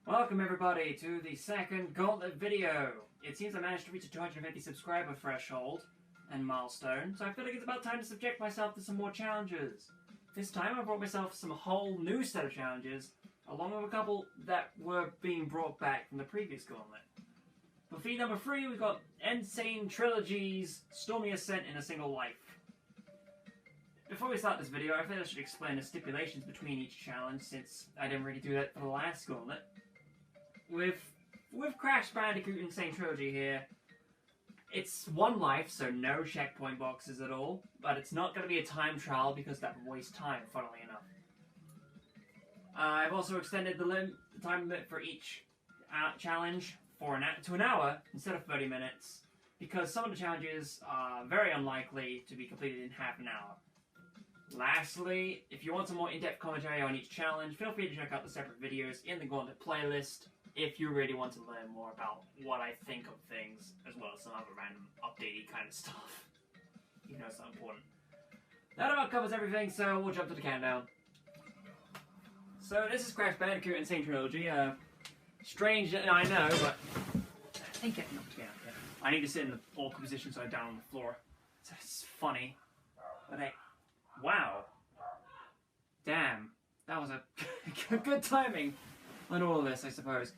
Welcome everybody to the second Gauntlet video. It seems I managed to reach a 250 subscriber threshold and milestone, so I feel like it's about time to subject myself to some more challenges. This time I brought myself some whole new set of challenges, along with a couple that were being brought back from the previous Gauntlet. For feed number 3 we got Sane Trilogy's Stormy Ascent in a Single Life. Before we start this video, I think I should explain the stipulations between each challenge, since I didn't really do that for the last Gauntlet. With Crash Bandicoot and Sane Trilogy here, it's one life, so no checkpoint boxes at all, but it's not going to be a time trial because that would waste time, funnily enough. I've also extended the time limit for each challenge to an hour instead of 30 minutes, because some of the challenges are very unlikely to be completed in half an hour. Lastly, if you want some more in-depth commentary on each challenge, feel free to check out the separate videos in the Gauntlet playlist if you really want to learn more about what I think of things, as well as some other random updatey kind of stuff. You know, it's not important. That about covers everything, so we'll jump to the countdown. So this is Crash Bandicoot and Sane Trilogy. Strange, I know, but I think getting knocked down. I need to sit in the awkward position so I'm down on the floor. So it's funny, but hey. Wow. Damn. That was a good timing on all of this, I suppose.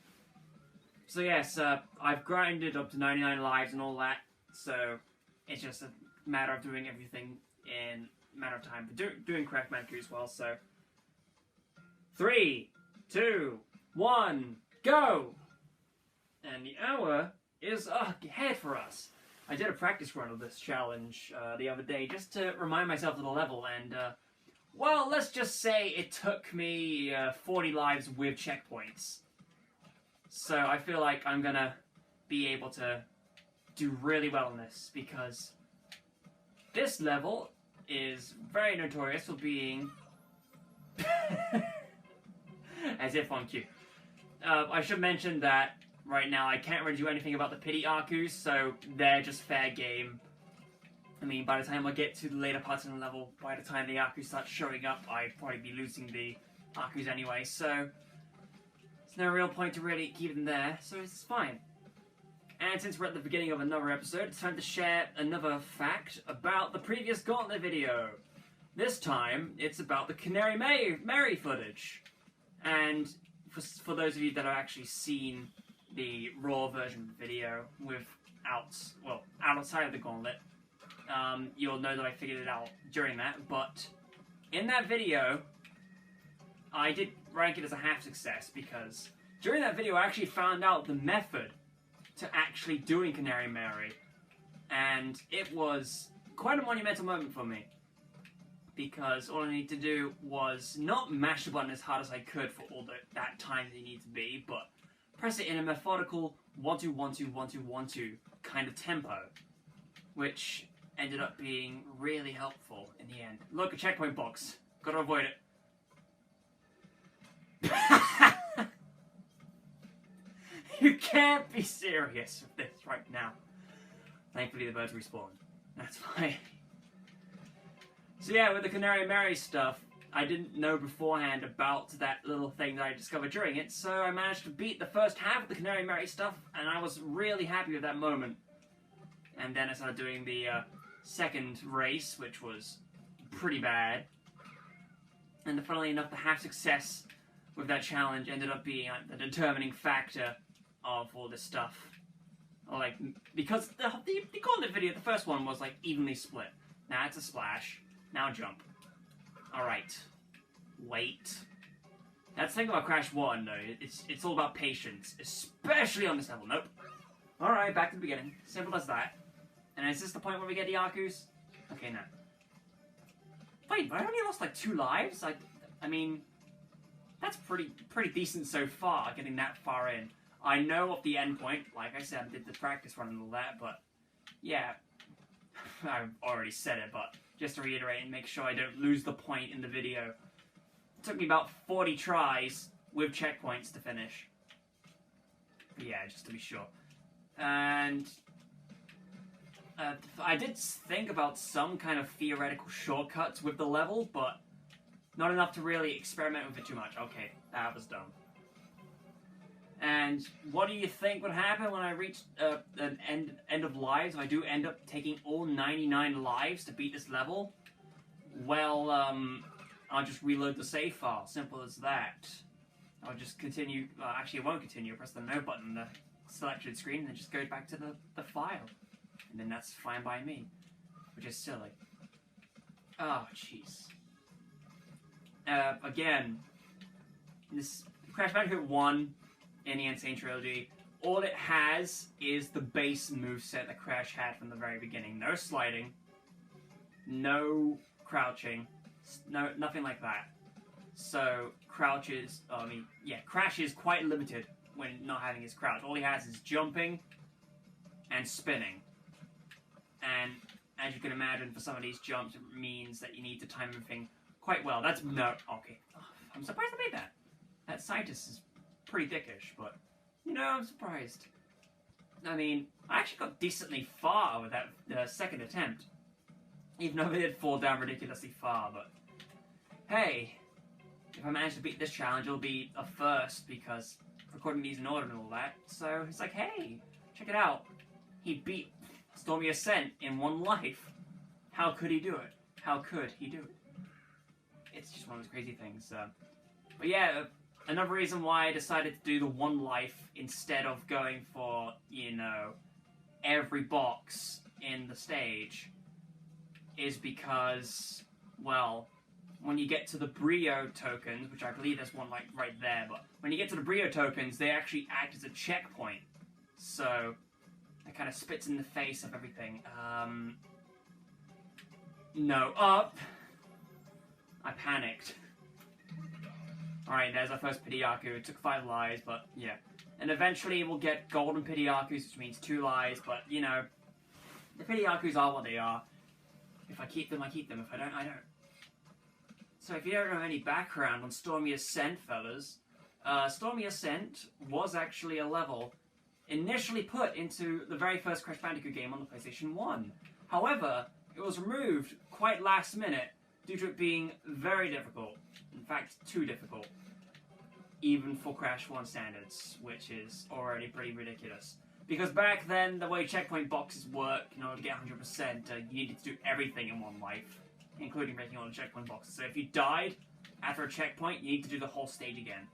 So yes, I've grinded up to 99 lives and all that, so it's just a matter of doing everything in a matter of time. But doing Crash Bandicoot as well, so 3, 2, 1, go! And the hour is ahead for us. I did a practice run of this challenge the other day just to remind myself of the level, and well, let's just say it took me 40 lives with checkpoints. So I feel like I'm gonna be able to do really well in this, because this level is very notorious for being as if on cue. I should mention that right now I can't really do anything about the pity Arcus, so they're just fair game. I mean, by the time I get to the later parts of the level, by the time the Arcus starts showing up, I'd probably be losing the Arcus anyway, so there's no real point to really keep them there, so it's fine. And since we're at the beginning of another episode, it's time to share another fact about the previous Gauntlet video. This time, it's about the Canary Mary footage. And for those of you that have actually seen the raw version of the video outside of the Gauntlet, you'll know that I figured it out during that, but in that video I did rank it as a half success, because during that video I actually found out the method to actually doing Canary Mary, and it was quite a monumental moment for me, because all I needed to do was not mash the button as hard as I could for all that time that you need to be, but press it in a methodical 1-2, 1-2, 1-2, 1-2 kind of tempo, which ended up being really helpful in the end. Look, a checkpoint box. Gotta avoid it. You can't be serious with this right now. Thankfully the birds respawn. That's fine. So yeah, with the Canary Mary stuff, I didn't know beforehand about that little thing that I discovered during it, so I managed to beat the first half of the Canary Mary stuff, and I was really happy with that moment. And then I started doing the second race, which was pretty bad. And funnily enough, the half success with that challenge ended up being the determining factor of all this stuff. Like, because the Gauntlet video, the first one was like evenly split. Now it's a splash. Now jump. Alright. Wait. That's the thing about Crash 1, though. It's all about patience. Especially on this level. Nope. Alright, back to the beginning. Simple as that. And is this the point where we get the Arcus? Okay, no. Wait, but I only lost like 2 lives? I mean, that's pretty decent so far, getting that far in. I know of the end point. Like I said, I did the practice run and all that, but yeah. I've already said it, but just to reiterate and make sure I don't lose the point in the video. It took me about 40 tries with checkpoints to finish. But yeah, just to be sure. And I did think about some kind of theoretical shortcuts with the level, but not enough to really experiment with it too much. Okay, that was dumb. And what do you think would happen when I reach an end of lives? If I do end up taking all 99 lives to beat this level, well, I'll just reload the save file. Simple as that. I'll just continue. Actually, I won't continue. Press the no button on the selected screen, and it just goes back to the file. And then that's fine by me, which is silly. Oh, jeez. Again, this Crash Bandicoot 1 in the Insane Trilogy, all it has is the base moveset that Crash had from the very beginning. No sliding, no crouching, nothing like that. So, Crash is quite limited when not having his crouch. All he has is jumping and spinning. And as you can imagine, for some of these jumps, it means that you need to time everything quite well. Okay. Oh, I'm surprised I made that. That scientist is pretty dickish, but, you know, I'm surprised. I mean, I actually got decently far with that second attempt. Even though I did fall down ridiculously far, but hey, if I manage to beat this challenge, it'll be a first, because recording these in order and all that. So it's like, hey, check it out. He beat Stormy Ascent in one life. How could he do it? How could he do it? It's just one of those crazy things. But yeah, another reason why I decided to do the one life instead of going for, you know, every box in the stage is because, well, when you get to the Brio tokens, which I believe there's one like right there, but when you get to the Brio tokens, they actually act as a checkpoint. So it kind of spits in the face of everything. No, up. I panicked. Alright, there's our first Pidgeotto. It took 5 lives, but yeah. And eventually we'll get golden Pidgeottos, which means 2 lives, but you know, the Pidgeottos are what they are. If I keep them, I keep them. If I don't, I don't. So if you don't know any background on Stormy Ascent, fellas, Stormy Ascent was actually a level initially put into the very first Crash Bandicoot game on the PlayStation 1. However, it was removed quite last minute due to it being very difficult. In fact, too difficult. Even for Crash 1 standards, which is already pretty ridiculous. Because back then, the way checkpoint boxes work, in order to get 100%, you needed to do everything in one life, including breaking all the checkpoint boxes. So if you died after a checkpoint, you need to do the whole stage again.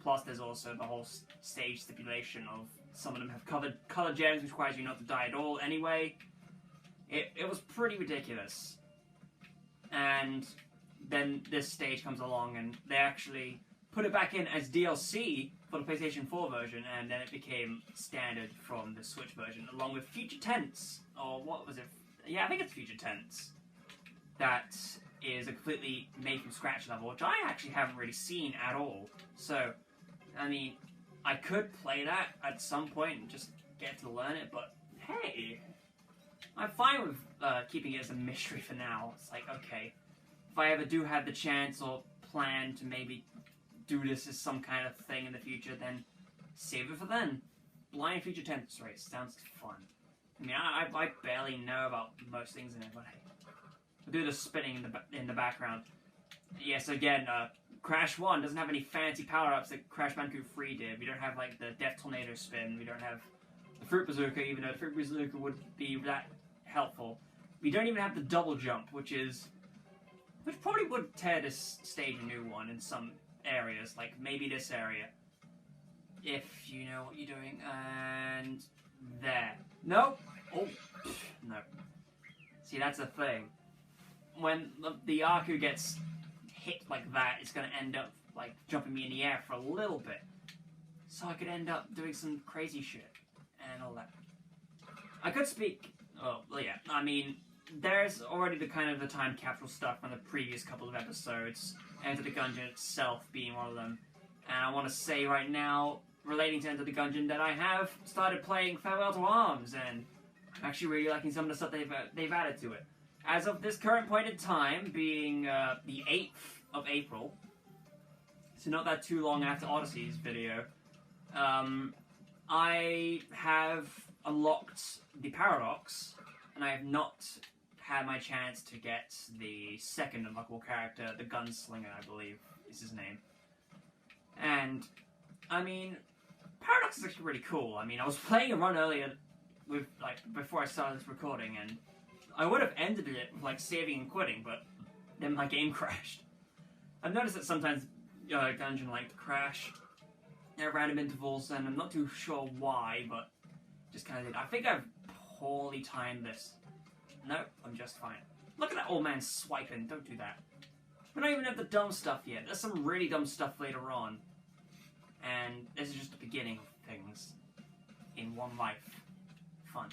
Plus, there's also the whole stage stipulation of some of them have colored gems, which requires you not to die at all anyway. It was pretty ridiculous. And then this stage comes along, and they actually put it back in as DLC for the PlayStation 4 version, and then it became standard from the Switch version, along with Future Tense, or what was it? Yeah, I think it's Future Tense. That is a completely made from scratch level, which I actually haven't really seen at all. So, I mean, I could play that at some point and just get to learn it, but hey, I'm fine with keeping it as a mystery for now. It's like, okay, if I ever do have the chance or plan to maybe do this as some kind of thing in the future, then save it for then. Blind Future Tense race sounds fun. I mean, I barely know about most things in it, but hey, we'll do the spinning in the background. Yes, again, Crash 1 doesn't have any fancy power-ups that Crash Bandicoot 3 did. We don't have, like, the Death Tornado spin. We don't have the Fruit Bazooka, even though the Fruit Bazooka would be that helpful. We don't even have the double jump, which probably would tear this stage a new one in some areas, like maybe this area, if you know what you're doing. And there. Nope. Oh, no. See, that's the thing. When the Aku gets hit like that, it's going to end up like jumping me in the air for a little bit, so I could end up doing some crazy shit and all that. I could speak. Oh, well, yeah. I mean, there's already the kind of the time capsule stuff from the previous couple of episodes, Enter the Gungeon itself being one of them. And I want to say right now, relating to Enter the Gungeon, that I have started playing Farewell to Arms, and I'm actually really liking some of the stuff they've added to it. As of this current point in time, being the 8th of April, so not that too long after Odyssey's video, I have unlocked the Paradox, and I have not had my chance to get the second unlockable character, the Gunslinger, I believe is his name. And, I mean, paradox is actually really cool. I mean, I was playing a run earlier with, like, before I started this recording, and I would have ended it with, like, saving and quitting, but then my game crashed. I've noticed that sometimes dungeon like to crash at random intervals, and I'm not too sure why, but just kind of did. I think I've poorly timed this. Nope, I'm just fine. Look at that old man swiping. Don't do that. We don't even have the dumb stuff yet. There's some really dumb stuff later on. And this is just the beginning of things in One Life. Fun.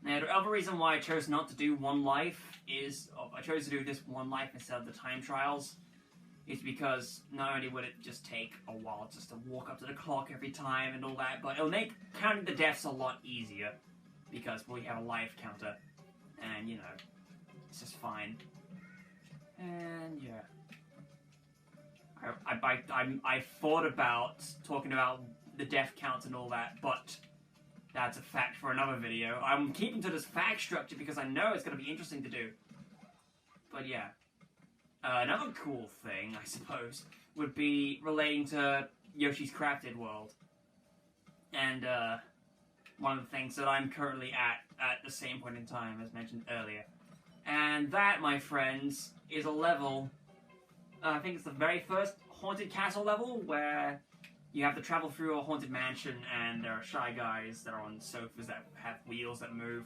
Now, the other reason why I chose not to do One Life is... I chose to do this One Life instead of the time trials. Is because not only would it just take a while just to walk up to the clock every time and all that, but it'll make counting the deaths a lot easier. Because we have a life counter. And, you know, it's just fine. And, yeah. I thought about talking about the death counts and all that, but that's a fact for another video. I'm keeping to this fact structure because I know it's going to be interesting to do. But yeah. Another cool thing, I suppose, would be relating to Yoshi's Crafted World. And one of the things that I'm currently at the same point in time as mentioned earlier. And that, my friends, is a level... I think it's the very first Haunted Castle level, where you have to travel through a haunted mansion, and there are shy guys that are on sofas that have wheels that move.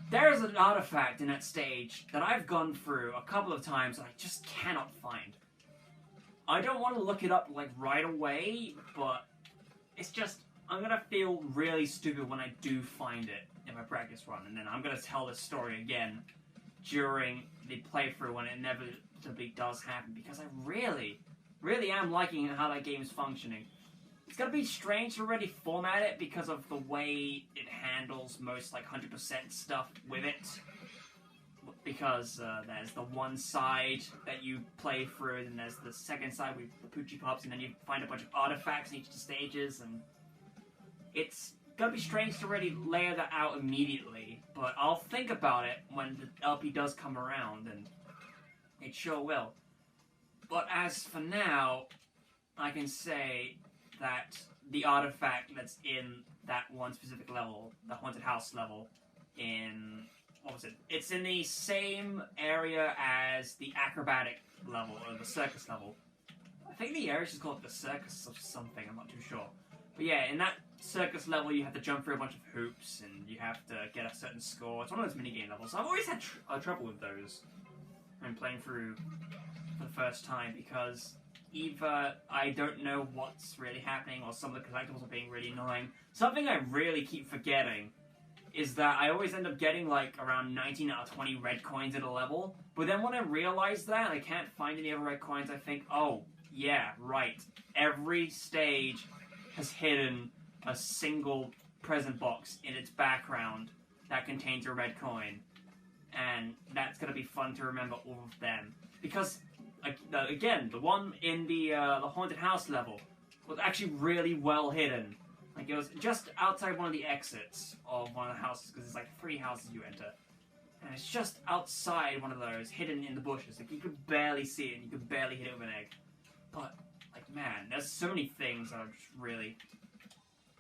There is an artifact in that stage that I've gone through a couple of times and I just cannot find. I don't want to look it up, like, right away, but it's just... I'm gonna feel really stupid when I do find it in my practice run, and then I'm gonna tell this story again during the playthrough when it inevitably does happen, because I really, really am liking how that game is functioning. It's gonna be strange to already format it because of the way it handles most, like, 100% stuff with it. Because there's the one side that you play through, and there's the second side with the Poochie Pups, and then you find a bunch of artifacts in each of the stages, and it's gonna be strange to already layer that out immediately, but I'll think about it when the LP does come around, and it sure will. But as for now, I can say that the artifact that's in that one specific level, the Haunted House level, in... what was it? It's in the same area as the acrobatic level, or the circus level. I think the area is called the circus of something, I'm not too sure. But yeah, in that circus level, you have to jump through a bunch of hoops, and you have to get a certain score. It's one of those minigame levels. I've always had trouble with those when playing through for the first time, because either I don't know what's really happening, or some of the collectibles are being really annoying. Something I really keep forgetting is that I always end up getting, like, around 19 out of 20 red coins at a level, but then when I realize that, and I can't find any other red coins, I think, oh, yeah, right. Every stage has hidden a single present box in its background that contains a red coin. And that's going to be fun to remember all of them. Because, again, the one in the Haunted House level was actually really well hidden. Like, it was just outside one of the exits of one of the houses, because there's like 3 houses you enter. And it's just outside one of those, hidden in the bushes. Like, you could barely see it, and you could barely hit it with an egg. But, like, man, there's so many things that are just really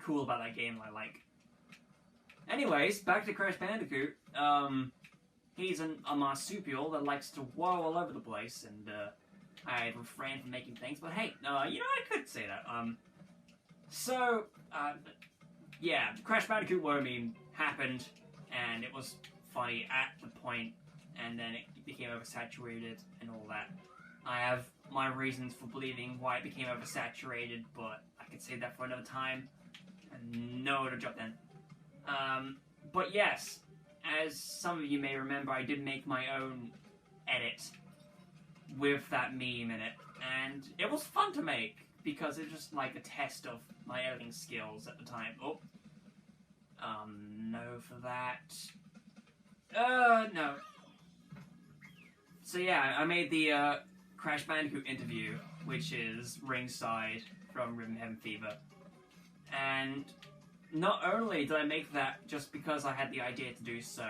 cool about that game I like. Anyways, back to Crash Bandicoot. He's a marsupial that likes to whirl all over the place, and I refrain from making things, but hey, you know, I could say that. So, yeah, Crash Bandicoot War Meme happened, and it was funny at the point, and then it became oversaturated and all that. I have my reasons for believing why it became oversaturated, but I could save that for another time, and no to jump then. But yes, as some of you may remember, I did make my own edit with that meme in it, and it was fun to make, because it was just like a test of my editing skills at the time. Oh. No for that. No. So yeah, I made the Crash Bandicoot interview, which is ringside from Rhythm Heaven Fever. And not only did I make that just because I had the idea to do so,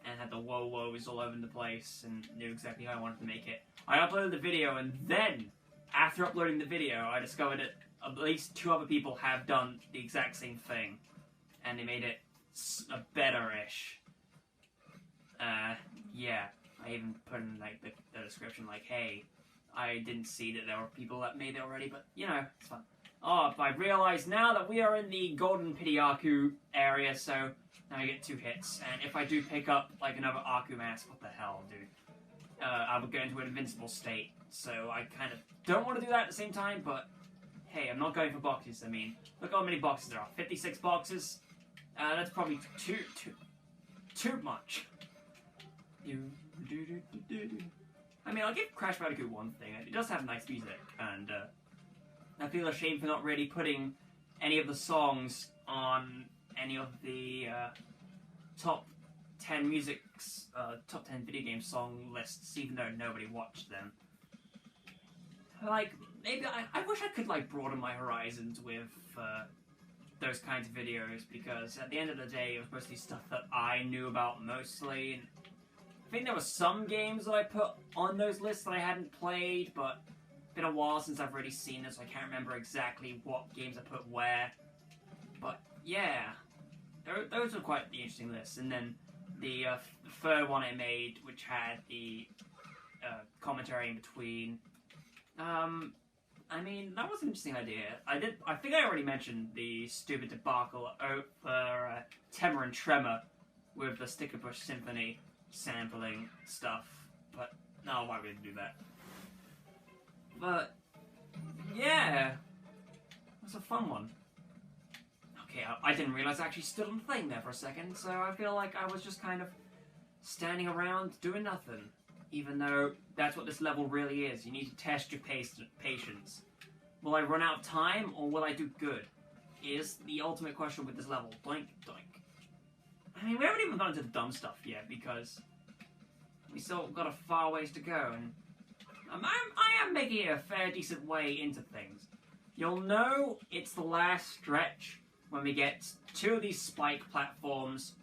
and had the whoa-whoas all over the place, and knew exactly how I wanted to make it, I uploaded the video, and then, after uploading the video, I discovered that at least 2 other people have done the exact same thing, and they made it a better-ish. Yeah, I even put in like the description like, hey, I didn't see that there were people that made it already, but you know, it's fun. Oh, I realize now that we are in the Golden Pity Aku area, so now I get 2 hits, and if I do pick up like another Aku mask, what the hell, dude? I would go into an invincible state, so I kind of don't want to do that at the same time, but hey, I'm not going for boxes. I mean, look how many boxes there are. 56 boxes? That's probably too much. I mean, I'll give Crash Bandicoot one thing. It does have nice music, and I feel ashamed for not really putting any of the songs on any of the top 10 top 10 video game song lists, even though nobody watched them. Like, maybe I wish I could like broaden my horizons with those kinds of videos, because at the end of the day, it was mostly stuff that I knew about mostly. And I think there were some games that I put on those lists that I hadn't played, but it's been a while since I've really seen this, so I can't remember exactly what games I put where. But yeah, those were quite the interesting lists. And then the third one I made, which had the commentary in between. I mean, that was an interesting idea. I think I already mentioned the stupid debacle over Temor and Tremor with the Sticker Bush Symphony sampling stuff, but no, why would we do that? But yeah, it was a fun one. Okay, I didn't realize I actually stood on the thing there for a second, so I feel like I was just kind of standing around doing nothing. Even though that's what this level really is. You need to test your patience. Will I run out of time, or will I do good? Is the ultimate question with this level. Doink, doink. I mean, we haven't even gotten to the dumb stuff yet, because we still got a far ways to go, and I am making it a fair, decent way into things. You'll know it's the last stretch when we get 2 of these spike platforms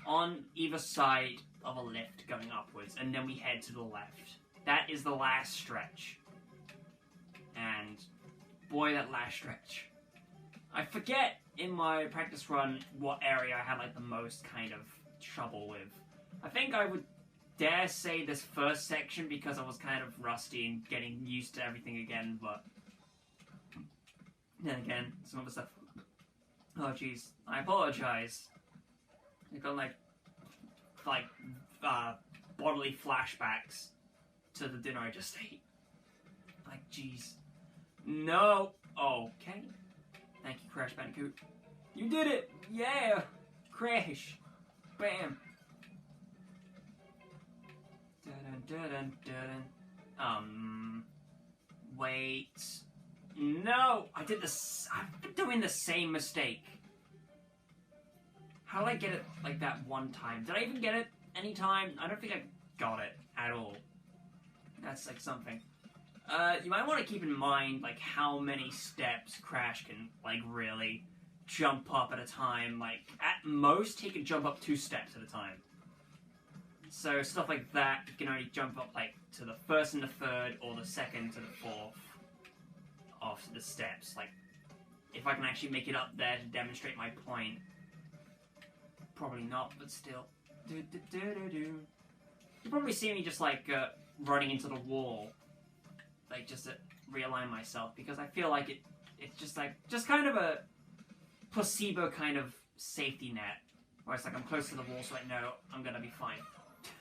on either side of a lift going upwards, and then we head to the left. That is the last stretch. And boy, that last stretch. I forget in my practice run what area I had like the most kind of trouble with. I think I would dare say this first section, because I was kind of rusty and getting used to everything again, but then again, some other stuff. Oh jeez, I apologize. I got like bodily flashbacks to the dinner I just ate. Like, jeez. No. Okay. Thank you, Crash Bandicoot. You did it! Yeah! Crash! Bam! Wait. No! I did this. I've been doing the same mistake. How did I get it like that one time? Did I even get it any time? I don't think I got it at all. That's like something. You might want to keep in mind like how many steps Crash can like really jump up at a time. Like at most he can jump up 2 steps at a time. So stuff like that, you can only jump up like to the 1st and the 3rd, or the 2nd to the 4th of the steps. Like if I can actually make it up there to demonstrate my point. Probably not, but still. You probably see me just like running into the wall, like just to realign myself, because I feel like it's just kind of a placebo kind of safety net, where it's like I'm close to the wall, so I know I'm gonna be fine.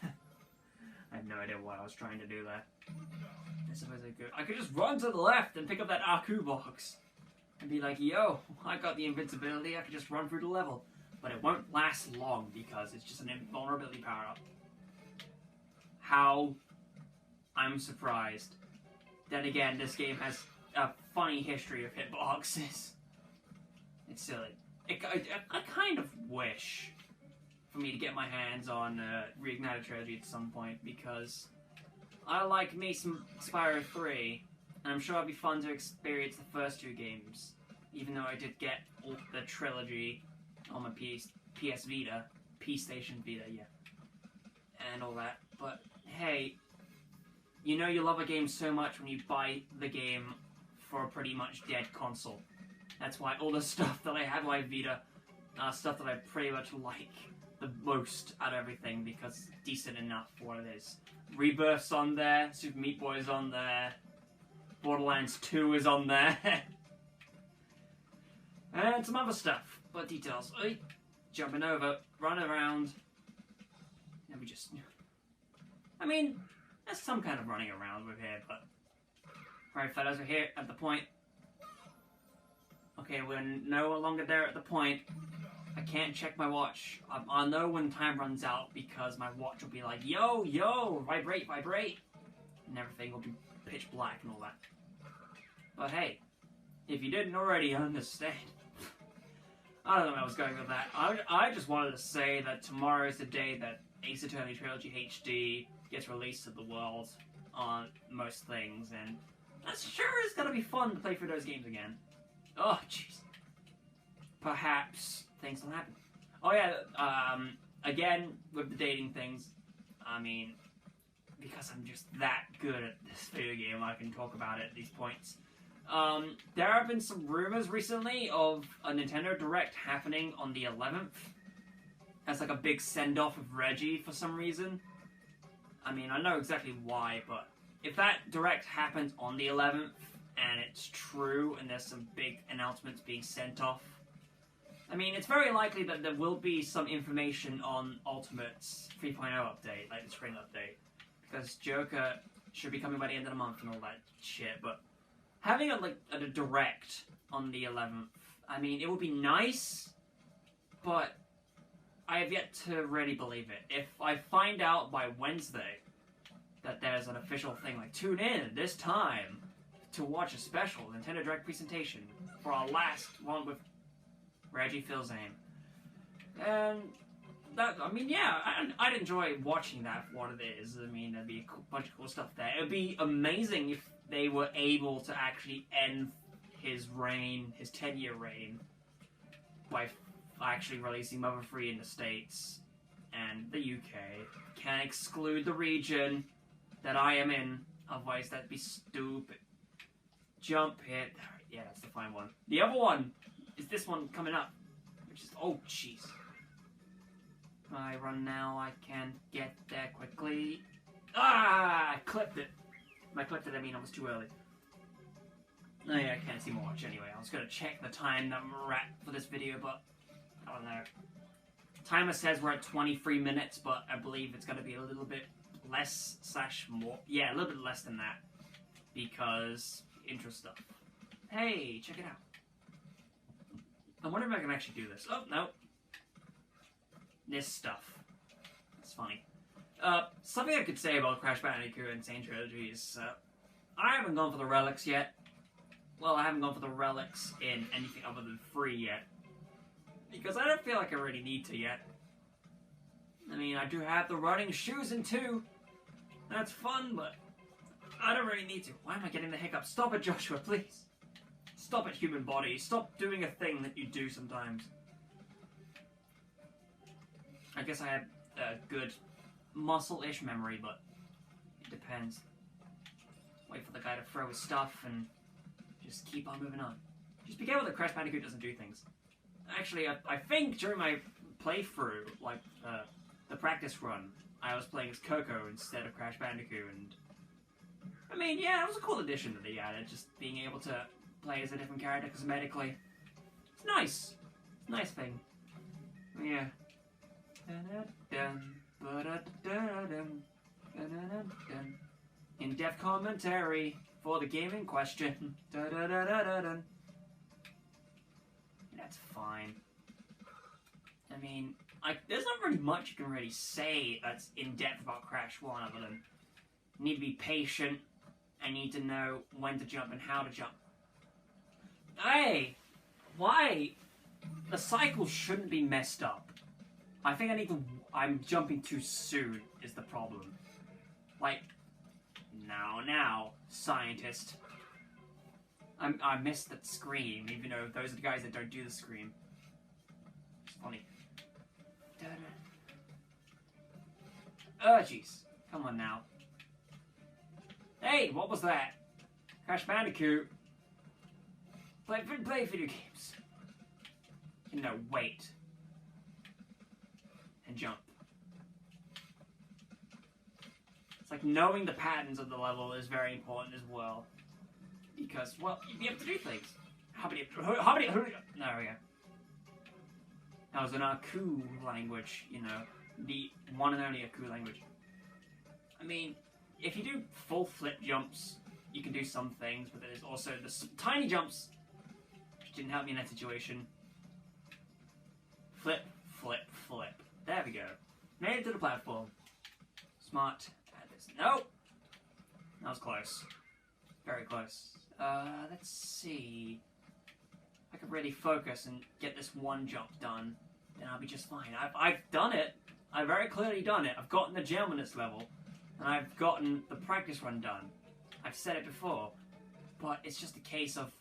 I have no idea what I was trying to do there. I suppose I could just run to the left and pick up that Aku box and be like, yo, I got the invincibility. I could just run through the level. But it won't last long, because it's just an invulnerability power-up. How? I'm surprised. Then again, this game has a funny history of hitboxes. It's silly. I kind of wish for me to get my hands on Reignited Trilogy at some point, because I like me some Spyro 3, and I'm sure it'd be fun to experience the first 2 games, even though I did get the Trilogy on my PS Vita, P-Station Vita, yeah, and all that. But hey, you know you love a game so much when you buy the game for a pretty much dead console. That's why all the stuff that I have on Vita are stuff that I pretty much like the most out of everything because it's decent enough for what it is. Rebirth's on there, Super Meat Boy's on there, Borderlands 2 is on there, and some other stuff. But details. Oi, jumping over, run around, and we just... I mean, there's some kind of running around with here, but... Alright fellas, we're here at the point. Okay, we're no longer there at the point. I can't check my watch. I'll know when time runs out because my watch will be like, yo, yo, vibrate, vibrate. And everything will be pitch black and all that. But hey, if you didn't already understand, I don't know where I was going with that. I just wanted to say that tomorrow is the day that Ace Attorney Trilogy HD gets released to the world on most things, and that sure is going to be fun to play through those games again. Oh, jeez. Perhaps things will happen. Oh yeah, again, with the dating things, I mean, because I'm just that good at this video game, I can talk about it at these points. There have been some rumors recently of a Nintendo Direct happening on the 11th. As like a big send-off of Reggie for some reason. I mean, I know exactly why, but if that Direct happens on the 11th, and it's true, and there's some big announcements being sent off, I mean, it's very likely that there will be some information on Ultimate's 3.0 update, like the spring update, because Joker should be coming by the end of the month and all that shit, but having a Direct on the 11th, I mean, it would be nice, but I have yet to really believe it. If I find out by Wednesday that there's an official thing, like, tune in this time to watch a special Nintendo Direct presentation for our last one with Reggie Fils-Aime. And that, I mean, yeah, I'd enjoy watching that for what it is. I mean, there'd be a bunch of cool stuff there. It would be amazing if they were able to actually end his reign, his 10-year reign, by actually releasing Mother 3 in the States and the UK. Can't exclude the region that I am in, otherwise that'd be stupid. Jump hit. Yeah, that's the fine one. The other one is this one coming up, which is, oh jeez. If I run now, I can get there quickly. Ah! I clipped it. By clipped it, I mean I was too early. Oh yeah, I can't see my watch anyway. I was gonna check the time that we're at for this video, but I don't know. Timer says we're at 23 minutes, but I believe it's gonna be a little bit less / more. Yeah, a little bit less than that. Because intro stuff. Hey, check it out. I wonder if I can actually do this. Oh, no. This stuff. It's funny. Something I could say about Crash Bandicoot and Sane Trilogy is, I haven't gone for the relics yet. Well, I haven't gone for the relics in anything other than 3 yet. Because I don't feel like I really need to yet. I mean, I do have the running shoes in 2. That's fun, but I don't really need to. Why am I getting the hiccup? Stop it, Joshua, please. Stop it, human body. Stop doing a thing that you do sometimes. I guess I have a good muscle-ish memory, but it depends. Wait for the guy to throw his stuff and just keep on moving on. Just be careful that Crash Bandicoot doesn't do things. Actually, I think during my playthrough, like the practice run, I was playing as Coco instead of Crash Bandicoot, and I mean, yeah, it was a cool addition that they added, just being able to play as a different character cosmetically. It's nice. Nice thing. Yeah. In-depth commentary for the game in question. That's fine. I mean, there's not really much you can really say that's in-depth about Crash 1 other than you need to be patient. I need to know when to jump and how to jump. Hey! Why? The cycle shouldn't be messed up. I think I'm jumping too soon is the problem. Like, now, scientist. I missed that scream, even though those are the guys that don't do the scream. It's funny. Oh, jeez. Come on now. Hey, what was that? Crash Bandicoot. Play video games. You know, wait. And jump. It's like knowing the patterns of the level is very important as well. Because, well, you'd be able to do things. There we go. That was an Aku language, you know. The one and only Aku language. I mean, if you do full flip jumps, you can do some things, but there's also the tiny jumps, which didn't help me in that situation. Flip, flip, flip. There we go. Made it to the platform. Smart. Add this. Nope! That was close. Very close. Let's see. If I could really focus and get this one jump done, then I'll be just fine. I've done it. I've very clearly done it. I've gotten the gem on this level, and I've gotten the practice run done. I've said it before, but it's just a case of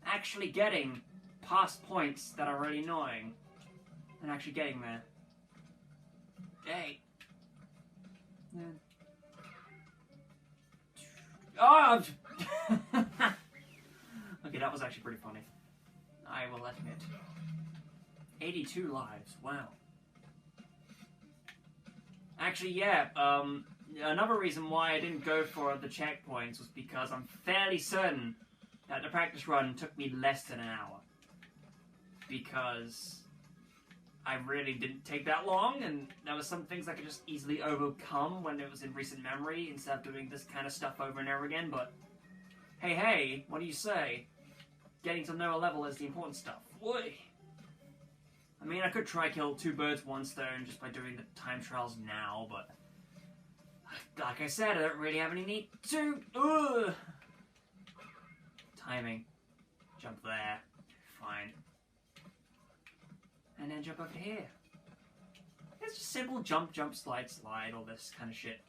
actually getting past points that are really annoying, and actually getting there. Hey. Yeah. Oh! Okay, that was actually pretty funny. I will admit. 82 lives, wow. Actually, yeah, another reason why I didn't go for the checkpoints was because I'm fairly certain that the practice run took me less than an hour. Because I really didn't take that long, and there were some things I could just easily overcome when it was in recent memory instead of doing this kind of stuff over and over again, but hey, what do you say? Getting to know a level is the important stuff. Woy! I mean, I could try kill two birds, one stone just by doing the time trials now, but like I said, I don't really have any need to. Ugh. Timing. Jump there. Fine. And then jump over here. It's just simple jump, slide, all this kind of shit.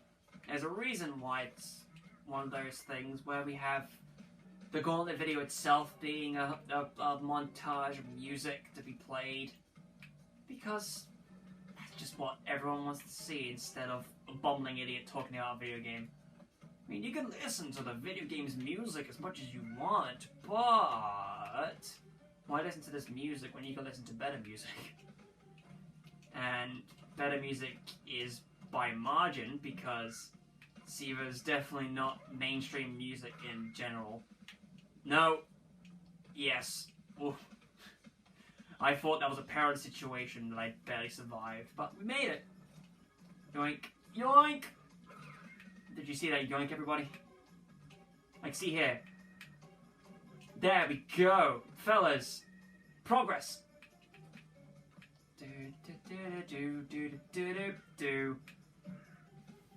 There's a reason why it's one of those things where we have the Gauntlet video itself being a montage of music to be played. Because that's just what everyone wants to see instead of a bumbling idiot talking about a video game. I mean, you can listen to the video game's music as much as you want, but why listen to this music when you can listen to better music? And better music is by margin because Siva's definitely not mainstream music in general. No. Yes. Oof. I thought that was a parallel situation that I barely survived, but we made it. Yoink. Yoink! Did you see that yoink, everybody? Like, see here. There we go. Fellas. Progress.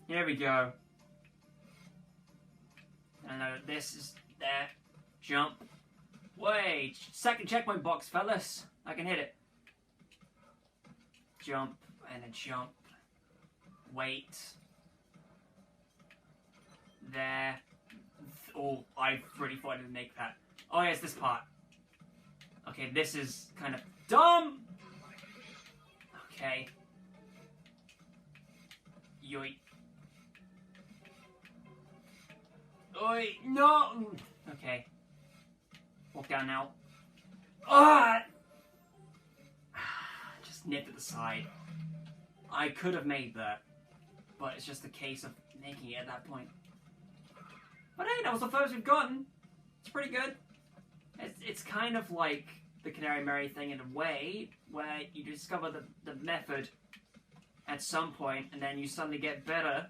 Here we go. I know this is there. Jump. Wait. Second checkpoint box, fellas. I can hit it. Jump and then jump. Wait. There. Oh, I really thought I didn't make that. Oh, yeah, it's this part. Okay, this is kind of dumb. Okay. Yoink. Oi, no! Okay. Walk down now. Ah! Just nipped at the side. I could have made that, but it's just a case of making it at that point. But hey, that was the first we've gotten. It's pretty good. It's kind of like the Canary Mary thing in a way, where you discover the method at some point, and then you suddenly get better,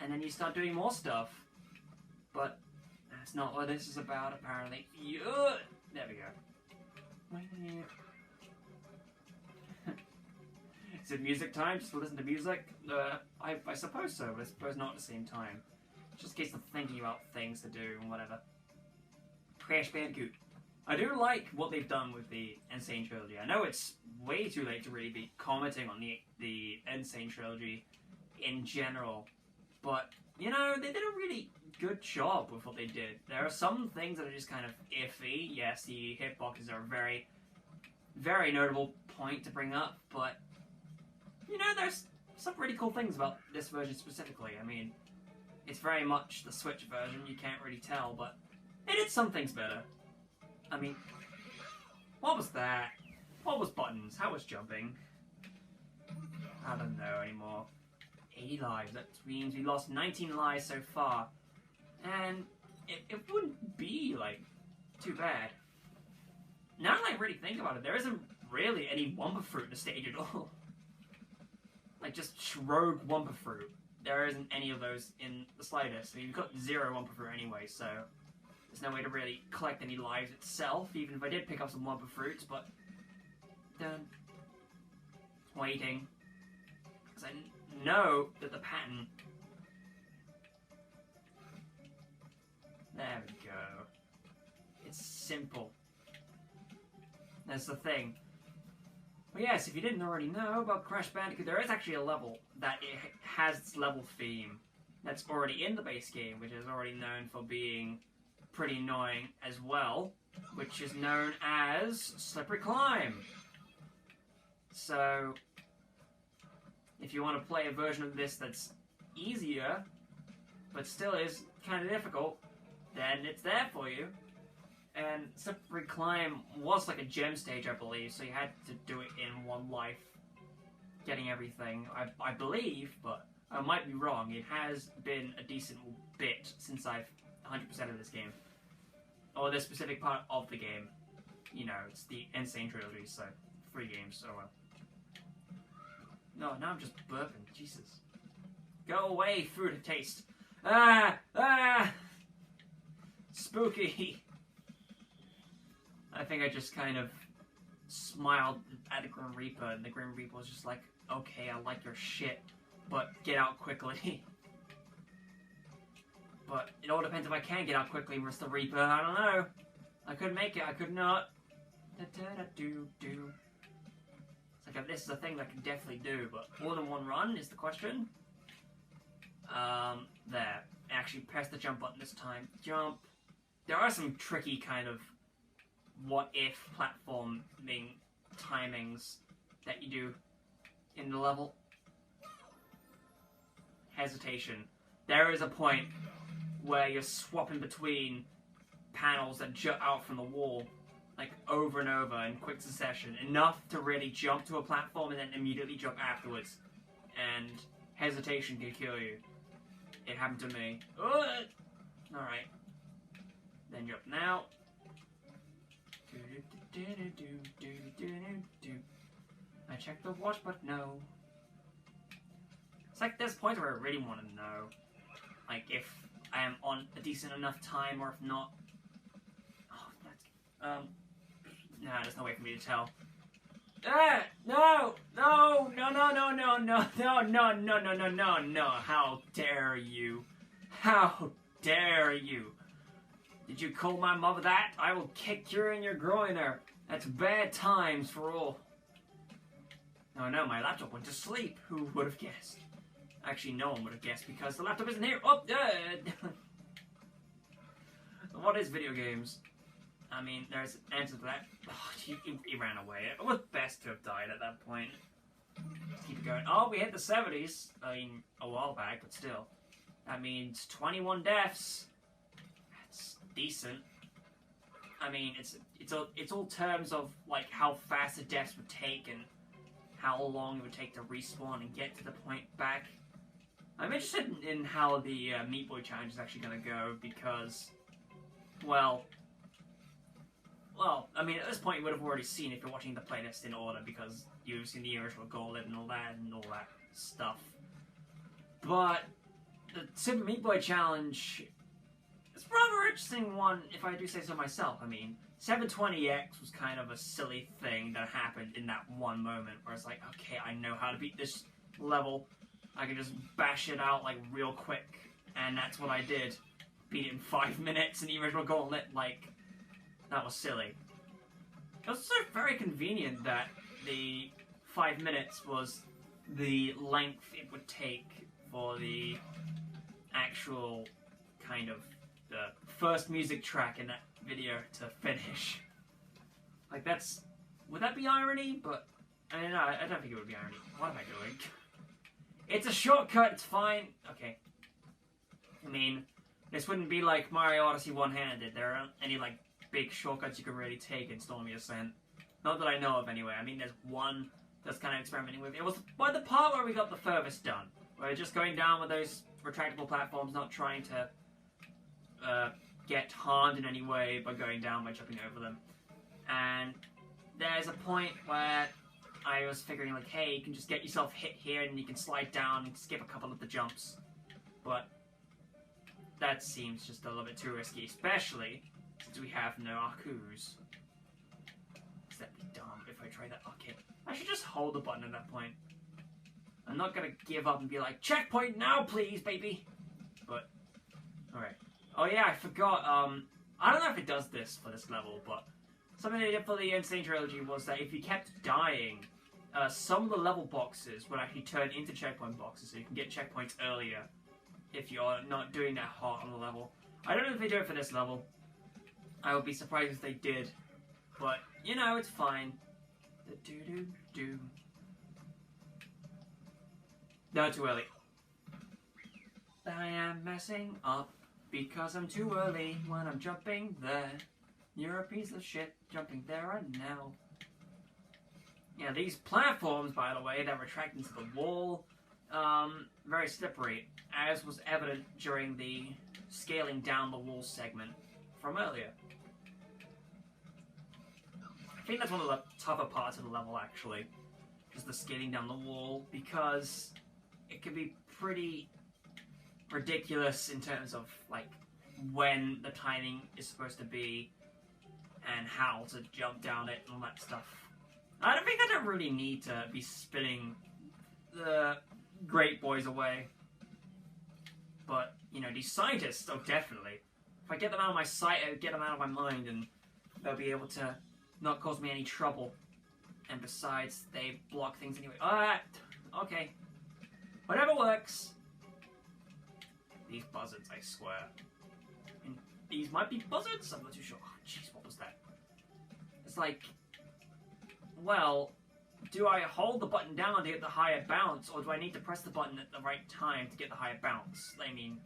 and then you start doing more stuff. But that's not what this is about, apparently. There we go. Is it music time? Just to listen to music? I suppose so, but I suppose not at the same time. It's just a case of thinking about things to do and whatever. Crash Bandicoot. I do like what they've done with the Sane Trilogy. I know it's way too late to really be commenting on the Sane Trilogy in general, but, you know, they did a really good job with what they did. There are some things that are just kind of iffy. Yes, the hitboxes are a very, very notable point to bring up, but, you know, there's some pretty cool things about this version specifically. I mean, it's very much the Switch version, you can't really tell, but it did some things better. I mean, what was that? What was buttons? How was jumping? I don't know anymore. 80 lives. That means we lost 19 lives so far. And it wouldn't be, like, too bad. Now that I really think about it, there isn't really any Wumpa Fruit in the stage at all. Like, just rogue Wumpa Fruit. There isn't any of those in the slightest. I mean, you've got 0 Wumpa Fruit anyway, so there's no way to really collect any lives itself, even if I did pick up some Wumpa Fruits, but done. Waiting. Because I know that the pattern... There we go. It's simple. That's the thing. But yes, if you didn't already know about Crash Bandicoot, there is actually a level that it has its level theme that's already in the base game, which is already known for being pretty annoying as well, which is known as Slippery Climb. So, if you want to play a version of this that's easier, but still is kind of difficult, then it's there for you. And Slippery Climb was like a gem stage, I believe, so you had to do it in one life, getting everything, I believe, but I might be wrong. It has been a decent bit since I've 100% of this game. Or this specific part of the game. You know, it's the Sane Trilogy, so 3 games, so well. No, now I'm just burping, Jesus. Go away, food of taste. Spooky. I think I just kind of smiled at the Grim Reaper, and the Grim Reaper was just like, okay, I like your shit, but get out quickly. But it all depends if I can get out quickly versus the Reaper, I don't know. I could make it, I could not. It's like, this is a thing that I can definitely do, but more than one run is the question. There. Actually press the jump button this time. Jump. There are some tricky kind of what-if platforming timings that you do in the level. Hesitation. There is a point where you're swapping between panels that jut out from the wall, like over and over in quick succession, enough to really jump to a platform and then immediately jump afterwards. And hesitation can kill you. It happened to me. Alright. Then jump now. I checked the watch, but no. It's like there's points where I really want to know, like if I am on a decent enough time or if not. Oh, that's nah, there's no way for me to tell. No! No! No! No! No! No! No! No! No! No! No! No! No! No! How dare you? How dare you? Did you call my mother that? I will kick you in your groiner. That's bad times for all. Oh no, my laptop went to sleep. Who would have guessed? Actually, no one would have guessed because the laptop isn't here. Oh, what is video games? I mean, there's an answer to that. Oh, he ran away. It was best to have died at that point. Let's keep it going. Oh, we hit the 70s. I mean, a while back, but still. That means 21 deaths. That's decent. I mean, it's all terms of like how fast the deaths would take and how long it would take to respawn and get to the point back. I'm interested in how the Meat Boy challenge is actually going to go because, well, I mean, at this point you would have already seen if you're watching the playlist in order because you've seen the original Gauntlet and all that stuff. But the Super Meat Boy challenge is a rather interesting one, if I do say so myself. I mean, 720X was kind of a silly thing that happened in that one moment where it's like, okay, I know how to beat this level. I can just bash it out like real quick, and that's what I did. Beat it in 5 minutes in the original Gauntlet. Like, that was silly. It was also very convenient that the 5 minutes was the length it would take for the actual kind of the first music track in that video to finish. Like, that's... would that be irony? But, I mean, no, I don't think it would be irony. What am I doing? It's a shortcut, it's fine. Okay. I mean, this wouldn't be like Mario Odyssey one-handed. There aren't any, like, big shortcuts you can really take in Stormy Ascent. Not that I know of, anyway. I mean, there's one that's kind of experimenting with. It was by the part where we got the furthest done. Where just going down with those retractable platforms, not trying to get harmed in any way by going down by jumping over them. And there's a point where I was figuring, like, hey, you can just get yourself hit here and you can slide down and skip a couple of the jumps. But that seems just a little bit too risky, especially since we have no Arcus. Does that be dumb if I try that? Okay, I should just hold the button at that point. I'm not gonna give up and be like, checkpoint now, please, baby! But, alright. Oh yeah, I forgot, I don't know if it does this for this level, but something they did for the Sane Trilogy was that if you kept dying, some of the level boxes would actually turn into checkpoint boxes, so you can get checkpoints earlier if you're not doing that hard on the level. I don't know if they do it for this level. I would be surprised if they did, but, you know, it's fine. Do-do-do. No, too early. I am messing up because I'm too early when I'm jumping there. You're a piece of shit jumping there and now. Yeah, these platforms, by the way, that retract into the wall, very slippery, as was evident during the scaling down the wall segment from earlier. I think that's one of the tougher parts of the level, actually, is the scaling down the wall, because it can be pretty ridiculous in terms of, like, when the timing is supposed to be and how to jump down it and all that stuff. I don't really need to be spinning the great boys away. But, you know, these scientists, oh, definitely. If I get them out of my sight, I get them out of my mind, and they'll be able to not cause me any trouble. And besides, they block things anyway. Alright, okay. Whatever works. These buzzards, I swear. And these might be buzzards? I'm not too sure. Oh, jeez, what was that? It's like, well, do I hold the button down to get the higher bounce, or do I need to press the button at the right time to get the higher bounce? I mean,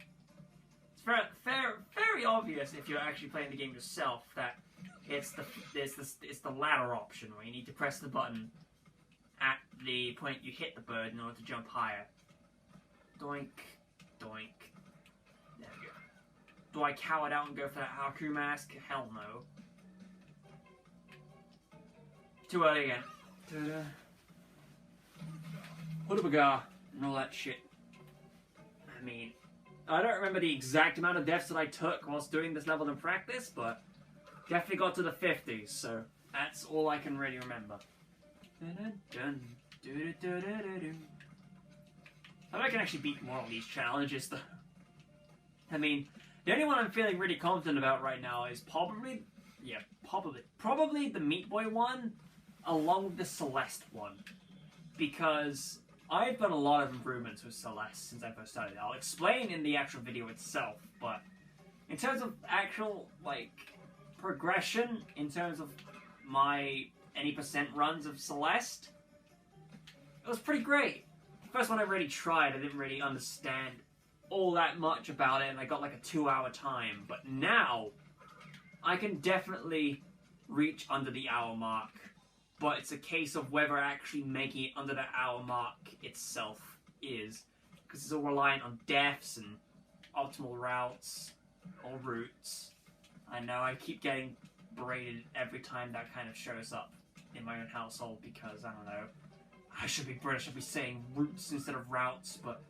it's very obvious if you're actually playing the game yourself that it's the latter option, where you need to press the button at the point you hit the bird in order to jump higher. Doink, doink. There we go. Do I cow it out and go for that Haku mask? Hell no. Too early again. Ta-da. Hudabaga and all that shit. I mean, I don't remember the exact amount of deaths that I took whilst doing this level in practice, but definitely got to the 50s, so that's all I can really remember. I bet I can actually beat more of these challenges, though. I mean, the only one I'm feeling really confident about right now is probably the Meat Boy one, along with the Celeste one. Because I've done a lot of improvements with Celeste since I first started. I'll explain in the actual video itself, but in terms of actual, like, progression, in terms of my any percent runs of Celeste, it was pretty great. The first one I really tried, I didn't really understand all that much about it, and I got like a 2-hour time. But now, I can definitely reach under the hour mark. But it's a case of whether actually making it under the hour mark itself is. Because it's all reliant on deaths and optimal routes, or routes. I know I keep getting berated every time that kind of shows up in my own household because, I don't know, I should be British, I should be saying routes instead of routes, but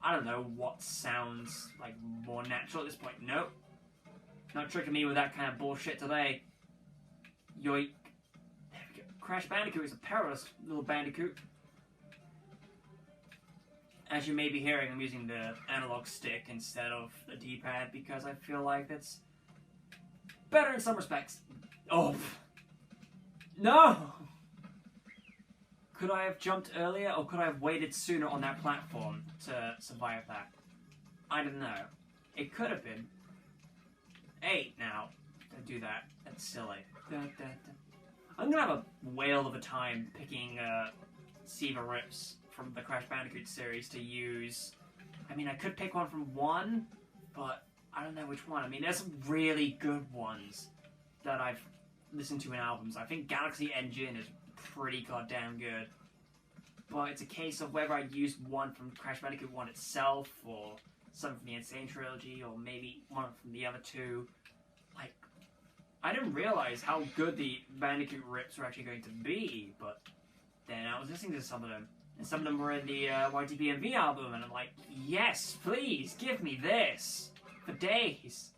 I don't know what sounds like more natural at this point. Nope. Not tricking me with that kind of bullshit today. Yoink. There we go. Crash Bandicoot is a perilous little bandicoot. As you may be hearing, I'm using the analog stick instead of the D-pad because I feel like that's better in some respects. Oh. No! Could I have jumped earlier, or could I have waited sooner on that platform to survive that? I don't know. It could have been. 8 now. Don't do that. That's silly. I'm gonna have a whale of a time picking Siva Rips from the Crash Bandicoot series to use. I mean, I could pick one from 1, but I don't know which one. I mean, there's some really good ones that I've listened to in albums. I think Galaxy Engine is pretty goddamn good. But it's a case of whether I'd use one from Crash Bandicoot 1 itself, or something from the Sane Trilogy, or maybe one from the other two. Like, I didn't realize how good the Bandicoot rips were actually going to be, but then I was listening to some of them, and some of them were in the YTPMV album, and I'm like, yes, please, give me this, for days.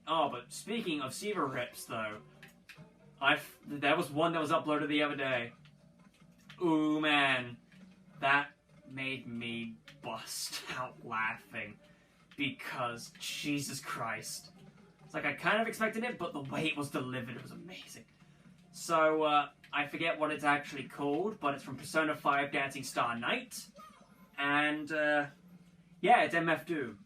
Oh, but speaking of Seva rips, though, there was one that was uploaded the other day. Ooh, man, that made me bust out laughing, because, Jesus Christ. It's like I kind of expected it, but the way it was delivered, it was amazing. So, I forget what it's actually called, but it's from Persona 5 Dancing Star Night. And, yeah, it's MF Doom.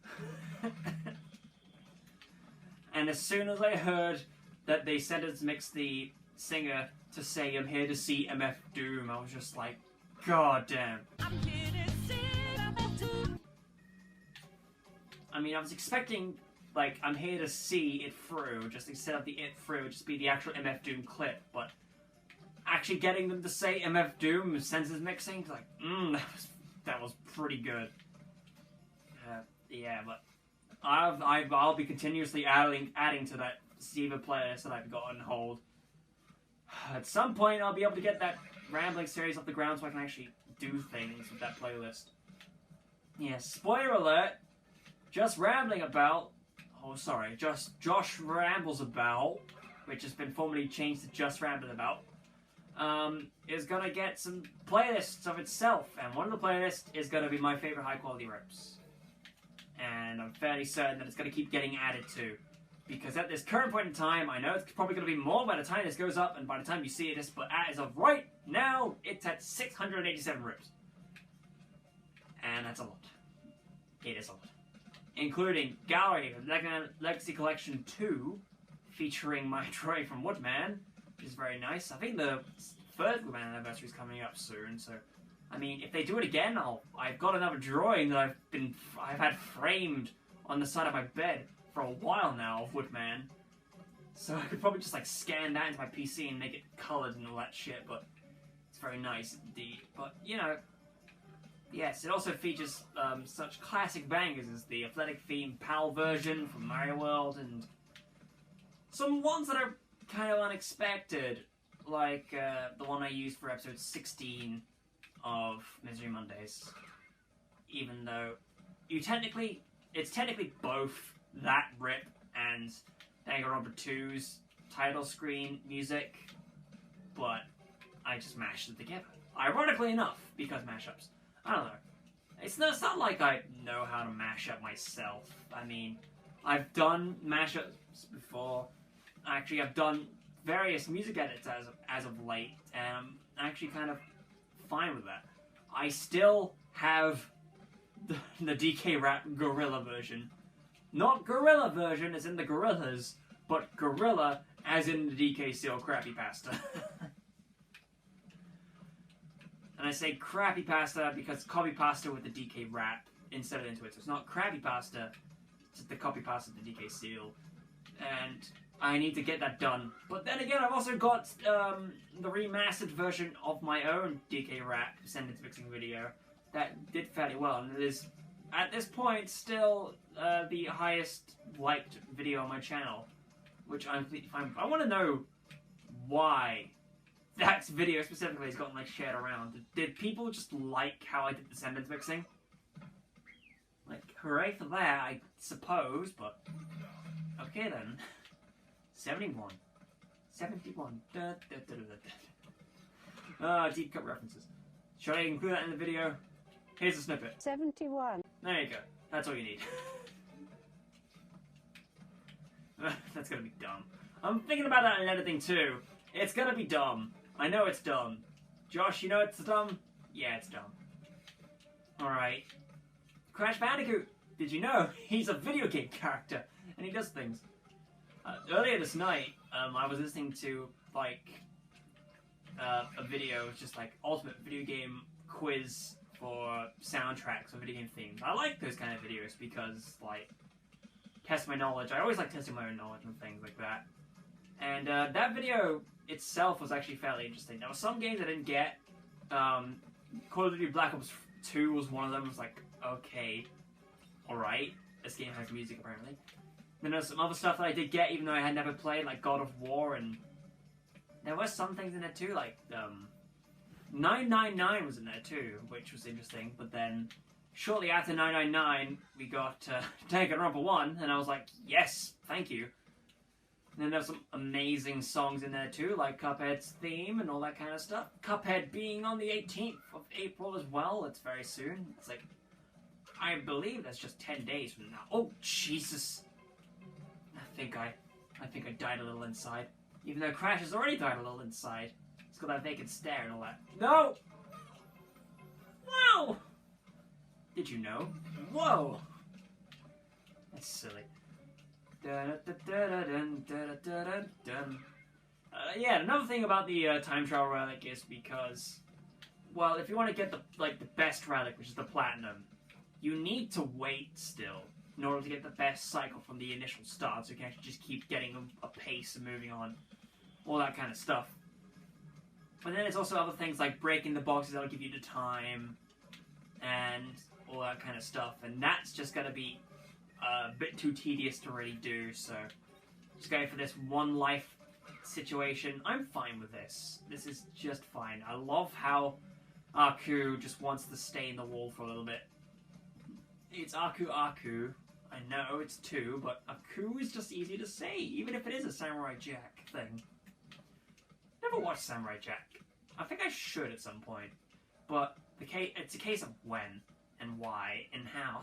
And as soon as I heard that they sentence mixed the singer to say, "I'm here to see MF Doom," I was just like, God damn. I'm here to see MF Doom. I mean, I was expecting, like, "I'm here to see it through," just instead of the "it through," just be the actual MF Doom clip, but actually getting them to say MF Doom sentence mixing, like, that was pretty good. Yeah, but I'll be continuously adding to that Seva playlist that I've got on hold. At some point, I'll be able to get that Rambling series off the ground so I can actually do things with that playlist. Yeah, spoiler alert, just Josh Rambles About, which has been formally changed to Just Rambling About, is gonna get some playlists of itself, and one of the playlists is gonna be my favorite high-quality rips. And I'm fairly certain that it's gonna keep getting added to. Because at this current point in time, I know it's probably going to be more by the time this goes up and by the time you see it, but as of right now, it's at 687 rips. And that's a lot. It is a lot. Including Gallery of Legacy Collection 2, featuring my drawing from Woodman, which is very nice. I think the third Woodman anniversary is coming up soon, so I mean, if they do it again, I've got another drawing that I've had framed on the side of my bed for a while now of Woodman, so I could probably just like scan that into my PC and make it colored and all that shit, but it's very nice indeed. But you know, yes, it also features such classic bangers as the athletic themed PAL version from Mario World, and some ones that are kind of unexpected, like the one I used for episode 16 of Misery Mondays, even though it's technically both that rip and Danganronpa 2's title screen music, but I just mashed it together. Ironically enough, because mashups. I don't know. It's not like I know how to mash up myself. I mean, I've done mashups before. Actually, I've done various music edits as of late, and I'm actually kind of fine with that. I still have the DK Rap Gorilla version. Not Gorilla version as in the gorillas, but Gorilla as in the DK Seal Crappy Pasta. And I say Crappy Pasta because copy pasta with the DK Rap instead into it. So it's not Crappy Pasta, it's just the copy pasta of the DK Seal. And I need to get that done. But then again, I've also got the remastered version of my own DK Rap sentence mixing video that did fairly well, and it is, at this point, still the highest liked video on my channel, which I'm completely fine with. I want to know why that video specifically has gotten like shared around. Did people just like how I did the sentence mixing? Like, hooray for that, I suppose, but okay then. 71. 71. Da, da, da, da, da. Deep cut references. Should I include that in the video? Here's a snippet. 71. There you go. That's all you need. That's gonna be dumb. I'm thinking about that in editing too. It's gonna be dumb. I know it's dumb. Josh, you know it's dumb? Yeah, it's dumb. Alright. Crash Bandicoot. Did you know he's a video game character and he does things? Earlier this night, I was listening to like a video, just like ultimate video game quiz for soundtracks or video game themes. I like those kind of videos because like test my knowledge. I always like testing my own knowledge and things like that. And that video itself was actually fairly interesting. There were some games I didn't get. Call of Duty Black Ops 2 was one of them. I was like, okay, alright. This game has music, apparently. Then there's some other stuff that I did get, even though I had never played, like God of War, and there were some things in there too, like 999 was in there too, which was interesting. But then, shortly after 999, we got Danganronpa 1, and I was like, yes, thank you. And then there's some amazing songs in there too, like Cuphead's theme and all that kind of stuff. Cuphead being on the 18th of April as well, it's very soon. It's like, I believe that's just 10 days from now. Oh, Jesus. I think I died a little inside. Even though Crash has already died a little inside. It's got that vacant stare and all that. No! Wow! Did you know? Whoa! That's silly. Yeah, another thing about the time trial relic is because, well, if you want to get the best relic, which is the platinum, you need to wait still in order to get the best cycle from the initial start, so you can actually just keep getting a pace and moving on, all that kind of stuff. But then there's also other things like breaking the boxes that'll give you the time, and all that kind of stuff, and that's just going to be a bit too tedious to really do, so just going for this one life situation. I'm fine with this. This is just fine. I love how Aku just wants to stay in the wall for a little bit. It's Aku. I know it's 2, but Aku is just easy to say, even if it is a Samurai Jack thing. Never watched Samurai Jack. I think I should at some point, but it's a case of when and why and how.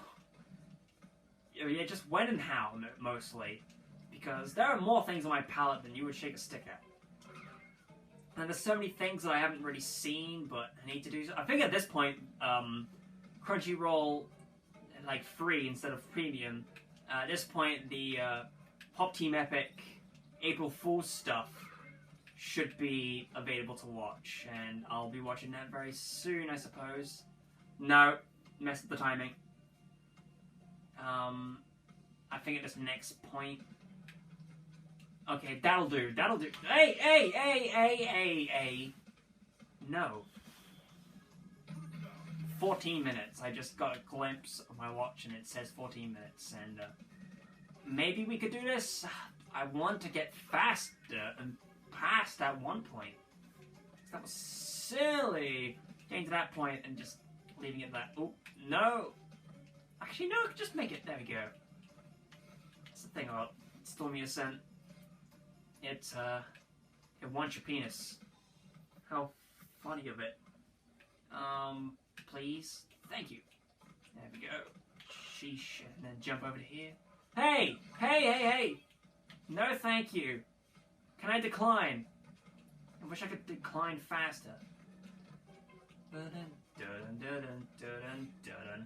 Yeah, just when and how, mostly. Because there are more things on my palette than you would shake a stick at. And there's so many things that I haven't really seen, but I need to do so. I think at this point, Crunchyroll, like, free instead of premium. At this point, the Pop Team Epic April Fool's stuff should be available to watch. And I'll be watching that very soon, I suppose. No, messed up the timing. I think at this next point. Okay, that'll do. That'll do. Hey! No. 14 minutes. I just got a glimpse of my watch and it says 14 minutes. And maybe we could do this. I want to get faster and past that one point. That was silly. Getting to that point and just leaving it at that. Oh, no. Actually, no, I could just make it. There we go. That's the thing about Stormy Ascent. It wants your penis. How funny of it. Please. Thank you. There we go. Sheesh. And then jump over to here. Hey! Hey! No, thank you. Can I decline? I wish I could decline faster.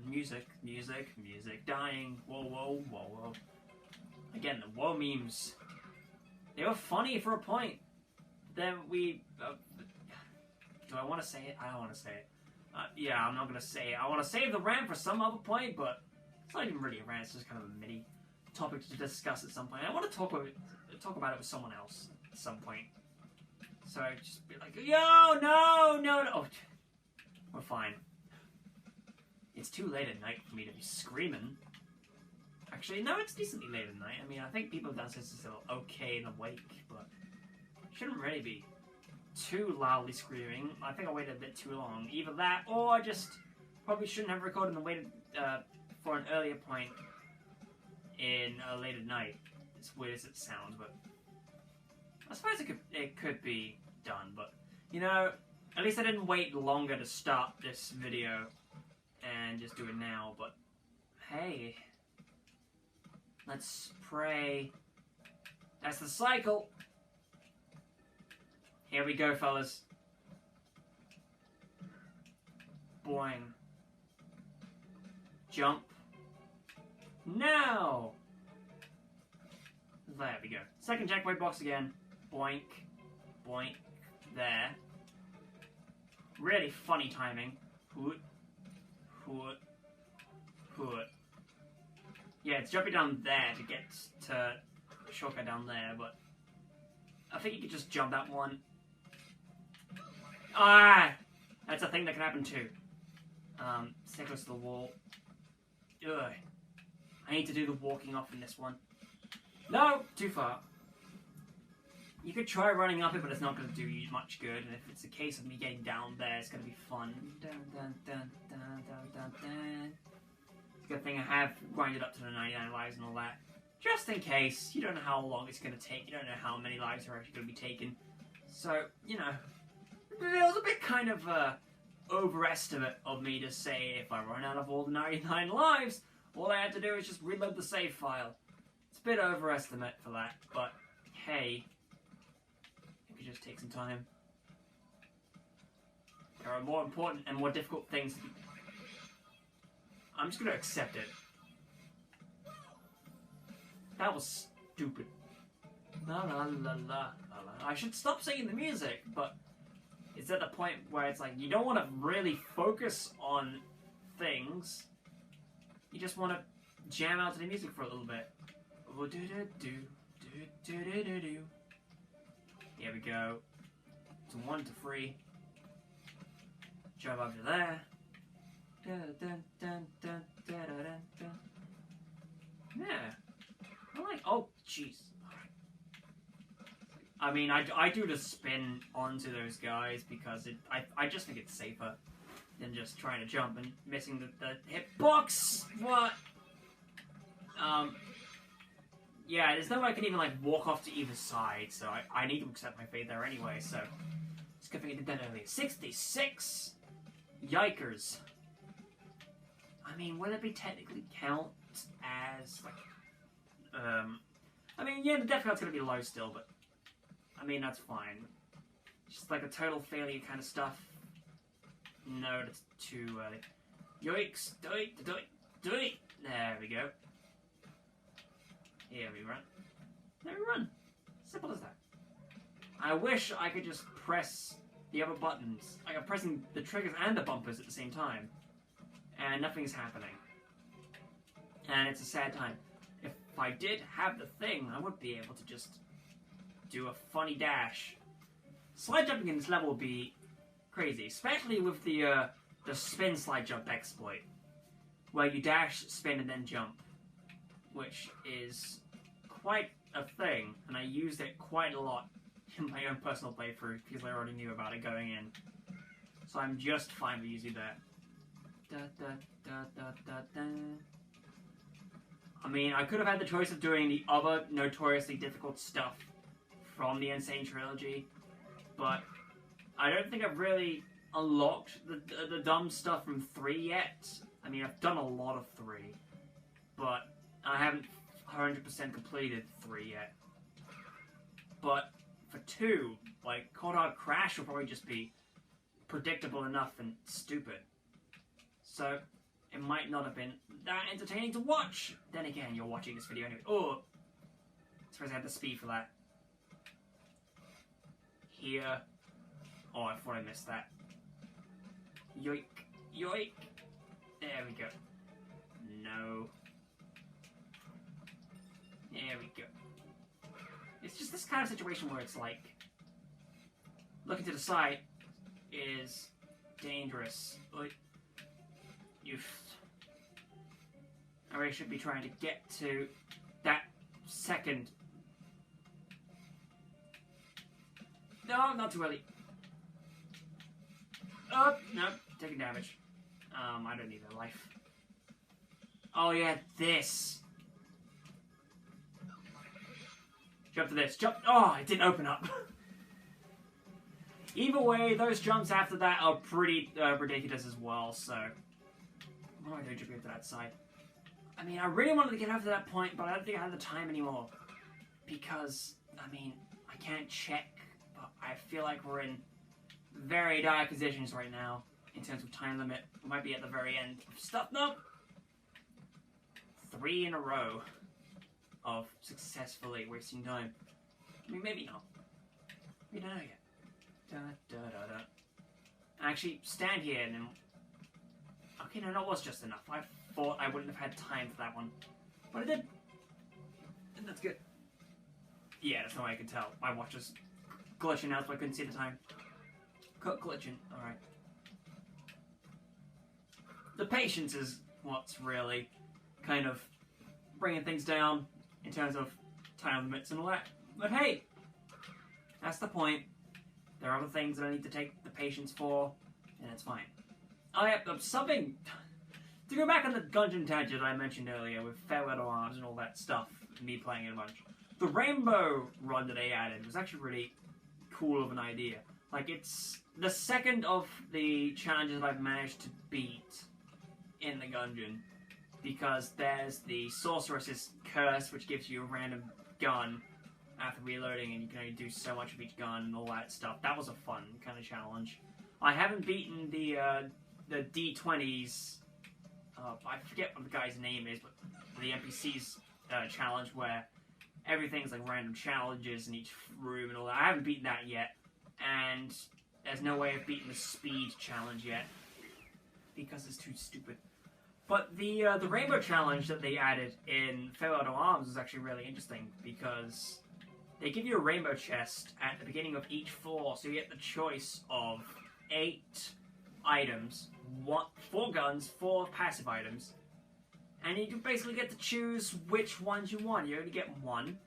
Music, dying. Whoa. Again, the whoa memes. They were funny for a point. Then we... do I want to say it? I don't want to say it. Yeah, I'm not going to say it. I want to save the rant for some other point, but it's not even really a rant. It's just kind of a mini topic to discuss at some point. I want to talk about it with someone else at some point. So I just be like, yo, no. Oh, we're fine. It's too late at night for me to be screaming. Actually, no, it's decently late at night. I mean, I think people downstairs are still okay and awake, but shouldn't really be too loudly screaming. I think I waited a bit too long. Either that, or I just probably shouldn't have recorded and waited for an earlier point in late at night. As weird as it sounds, but I suppose it could be done. But you know, at least I didn't wait longer to start this video and just do it now. But hey, let's pray. That's the cycle. Here we go, fellas. Boing. Jump. Now! There we go. Second checkpoint box again. Boink. Boink. There. Really funny timing. Hoot. Hoot. Hoot. Yeah, it's jumping down there to get to shortcut down there, but I think you could just jump that one. Ah! That's a thing that can happen too. Stay close to the wall. Ugh. I need to do the walking off in this one. No! Too far. You could try running up it, but it's not going to do you much good. And if it's a case of me getting down there, it's going to be fun. Dun, dun, dun, dun, dun, dun, dun. It's a good thing I have grinded up to the 99 lives and all that. Just in case. You don't know how long it's going to take. You don't know how many lives are actually going to be taken. So, you know. It was a bit kind of overestimate of me to say if I run out of all the 99 lives, all I had to do is just reload the save file. It's a bit overestimate for that, but hey. Just take some time. There are more important and more difficult things. I'm just going to accept it. That was stupid. La la la la la. I should stop singing the music, but it's at the point where it's like you don't want to really focus on things. You just want to jam out to the music for a little bit. Oh, do do do do do do do. Here we go. To 1 to 3. Jump over there. Dun, dun, dun, dun, dun, dun, dun. Yeah. I like. Oh, jeez. I mean, I do the spin onto those guys because I just think it's safer than just trying to jump and missing the hitbox. What? Yeah, there's no way I can even, like, walk off to either side, so I need to accept my fate there anyway, so... It's a good thing I did that earlier. 66! Yikers. I mean, would it be technically count as, like... I mean, yeah, the death count's gonna be low still, but... I mean, that's fine. Just, like, a total failure kind of stuff. No, that's too early. Yoicks! Do-it! Do-it! Do-it! There we go. Here we run. There we run. Simple as that. I wish I could just press the other buttons. Like I'm pressing the triggers and the bumpers at the same time. And nothing's happening. And it's a sad time. If I did have the thing, I would be able to just do a funny dash. Slide jumping in this level would be crazy. Especially with the spin slide jump exploit. Where you dash, spin, and then jump. Which is quite a thing, and I used it quite a lot in my own personal playthrough because I already knew about it going in. So I'm just fine with using that. Da, da, da, da, da, da. I mean, I could have had the choice of doing the other notoriously difficult stuff from the Insane Trilogy, but I don't think I've really unlocked the dumb stuff from 3 yet. I mean, I've done a lot of 3, but I haven't 100% completed 3 yet. But for 2, like, Cold Hard Crash will probably just be predictable enough and stupid. So, it might not have been that entertaining to watch. Then again, you're watching this video anyway. Oh! I suppose I had the speed for that. Here. Oh, I thought I missed that. Yoink. Yoink. There we go. No. There we go. It's just this kind of situation where it's like looking to the side is dangerous. I really should be trying to get to that second. No, not too early. Oh, no, taking damage. I don't need that life. Oh yeah, this. Jump to this. Jump. Oh, it didn't open up. Either way, those jumps after that are pretty ridiculous as well, so... Why don't I jump to that side? I mean, I really wanted to get over to that point, but I don't think I have the time anymore. Because, I mean, I can't check, but I feel like we're in very dire positions right now, in terms of time limit. We might be at the very end of stuff. Nope! 3 in a row of successfully wasting time. I mean, maybe not. We don't know yet. Da, da, da, da. Actually, stand here and then... Okay, no, that was just enough. I thought I wouldn't have had time for that one. But I did. And that's good. Yeah, that's no way I can tell. My watch is glitching now, so I couldn't see the time. Glitching. Alright. The patience is what's really kind of bringing things down in terms of time limits and all that. But hey, that's the point. There are other things that I need to take the patience for, and it's fine. Oh yeah, something... To go back on the dungeon tangent I mentioned earlier with Farewell to Arms and all that stuff, me playing it a bunch. The rainbow run that they added was actually really cool of an idea. Like, it's the second of the challenges that I've managed to beat in the dungeon, because there's the Sorceress's Curse, which gives you a random gun after reloading, and you can only do so much of each gun and all that stuff. That was a fun kind of challenge. I haven't beaten the D20's, I forget what the guy's name is, but the NPC's challenge where everything's like random challenges in each room and all that. I haven't beaten that yet, and there's no way of beating the speed challenge yet, because it's too stupid. But the Rainbow Challenge that they added in Farewell to Arms is actually really interesting, because they give you a rainbow chest at the beginning of each floor, so you get the choice of 8 items, 4 guns, 4 passive items, and you basically get to choose which ones you want. You only get one,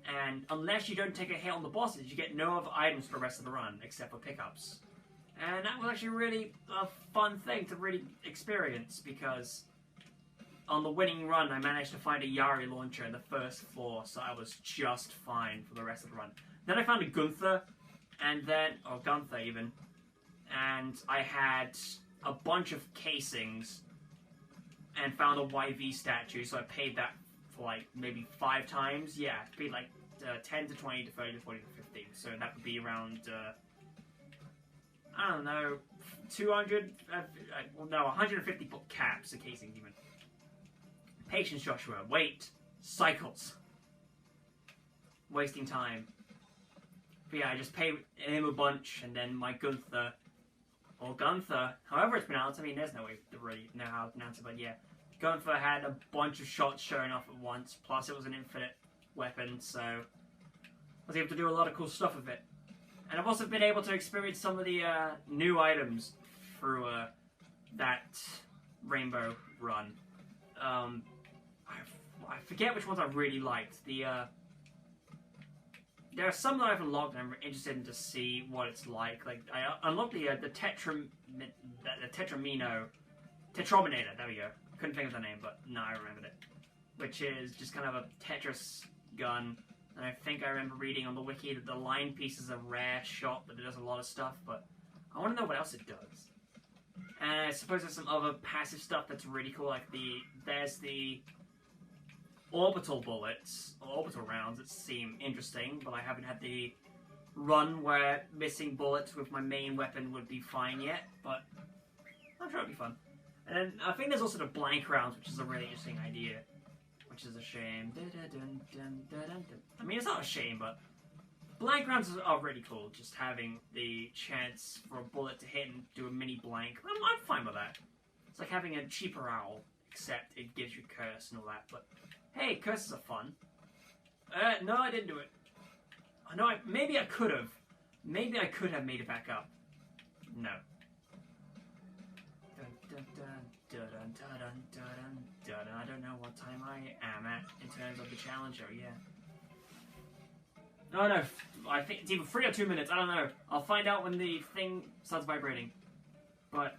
and unless you don't take a hit on the bosses, you get no other items for the rest of the run, except for pickups. And that was actually really a fun thing to really experience, because on the winning run, I managed to find a Yari launcher in the first floor, so I was just fine for the rest of the run. Then I found a Gunther, and then, or Gunther even, and I had a bunch of casings, and found a YV statue, so I paid that for like maybe 5 times. Yeah, I paid like 10 to 20 to 30 to 40 to 50, so that would be around... I don't know, 200, well, no, 150 caps, the casings even. Patience, Joshua. Wait. Cycles. Wasting time. But yeah, I just paid him a bunch, and then my Gunther, or Gunther, however it's pronounced, I mean, there's no way to really know how to pronounce it, but yeah. Gunther had a bunch of shots showing off at once, plus it was an infinite weapon, so I was able to do a lot of cool stuff with it. And I've also been able to experience some of the new items through that rainbow run. I forget which ones I really liked. There are some that I've unlocked and I'm interested in to see what it's like. Like, I unlocked the Tetraminator, there we go. Couldn't think of the name, but no, I remembered it. Which is just kind of a Tetris gun. And I think I remember reading on the wiki that the line piece is a rare shot, but it does a lot of stuff, but I want to know what else it does. And I suppose there's some other passive stuff that's really cool, like there's the orbital bullets, or orbital rounds that seem interesting, but I haven't had the run where missing bullets with my main weapon would be fine yet, but I'm sure it'll be fun. And then I think there's also the blank rounds, which is a really interesting idea. Which is a shame. I mean, it's not a shame, but blank rounds are really cool. Just having the chance for a bullet to hit and do a mini blank. I'm fine with that. It's like having a cheaper owl, except it gives you curse and all that. But hey, curses are fun. No, I didn't do it. No, maybe I could have. Maybe I could have made it back up. No. I don't know what time I am at in terms of the challenge, yeah. Oh no, I think it's either 3 or 2 minutes, I don't know. I'll find out when the thing starts vibrating. But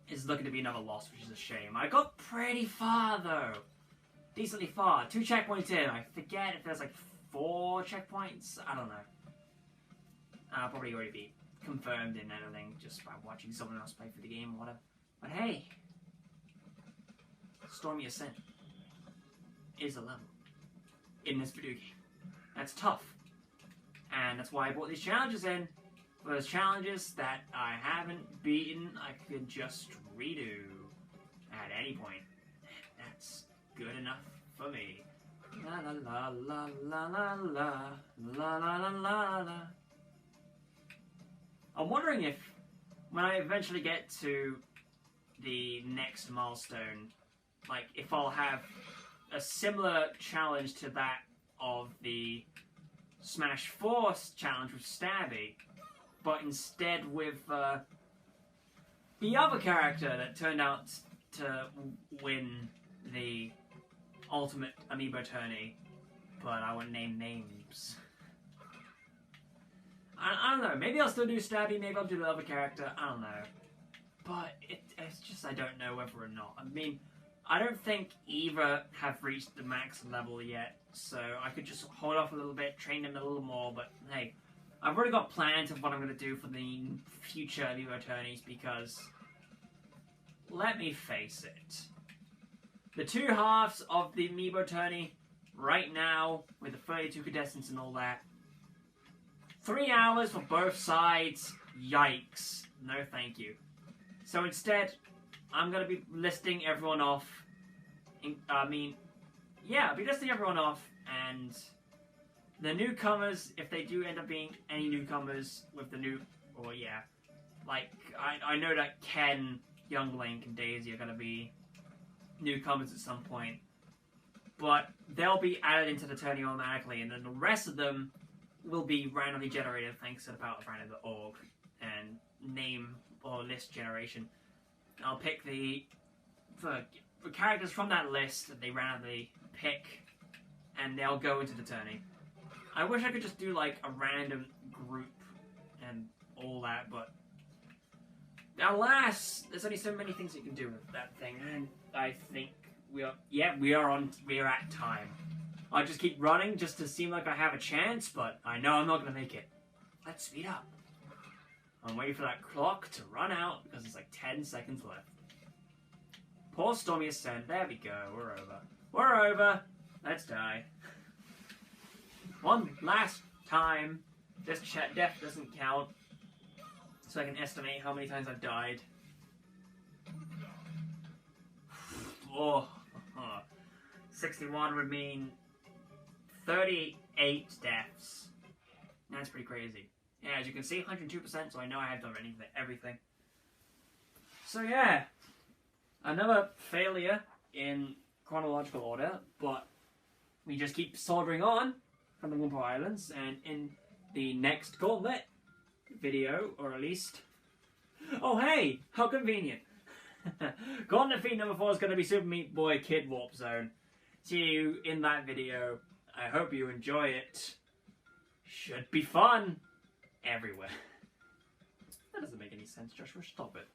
it's looking to be another loss, which is a shame. I got pretty far though. Decently far. 2 checkpoints in. I forget if there's like 4 checkpoints. I don't know. I'll probably already be confirmed in anything just by watching someone else play for the game or whatever. But hey, Stormy Ascent is a level in this video game. That's tough. And that's why I brought these challenges in. For those challenges that I haven't beaten, I could just redo at any point. That's good enough for me. La la la la la la la la la la la. I'm wondering if when I eventually get to the next milestone, like if I'll have a similar challenge to that of the Smash 4 challenge with Stabby, but instead with the other character that turned out to win the Ultimate Amiibo tourney, but I won't name names. I don't know, maybe I'll still do Stabby, maybe I'll do the other character, I don't know. But it's just I don't know whether or not. I mean, I don't think either have reached the max level yet, so I could just hold off a little bit, train them a little more, but hey, I've already got plans of what I'm going to do for the future Amiibo tourneys because, let me face it, the two halves of the Amiibo tourney, right now, with the 32 contestants and all that, 3 hours for both sides, yikes, no thank you. So instead, I'm going to be listing everyone off. I'll be listing everyone off, and the newcomers, if they do end up being any newcomers with the new, I know that Ken, Young Link, and Daisy are going to be newcomers at some point, but they'll be added into the tourney automatically, and then the rest of them will be randomly generated thanks to the power of random.org and name or list generation. I'll pick the characters from that list that they randomly pick, and they'll go into the tourney. I wish I could just do like a random group and all that, but alas, there's only so many things you can do with that thing, and I think we are at time. I just keep running just to seem like I have a chance, but I know I'm not going to make it. Let's speed up. I'm waiting for that clock to run out because it's like 10 seconds left. Poor Stormy Ascent. There we go. We're over. We're over. Let's die. One last time. This death doesn't count, so I can estimate how many times I've died. Oh, 61 would mean 38 deaths. That's pretty crazy. Yeah, as you can see, 102%, so I know I have done everything. So yeah, another failure in chronological order, but we just keep soldering on from the Wumpo Islands, and in the next Gauntlet video, or at least... Oh hey, how convenient! Gauntlet feed number 4 is going to be Super Meat Boy Kid Warp Zone. See you in that video. I hope you enjoy it. Should be fun everywhere. That doesn't make any sense, Joshua. Stop it.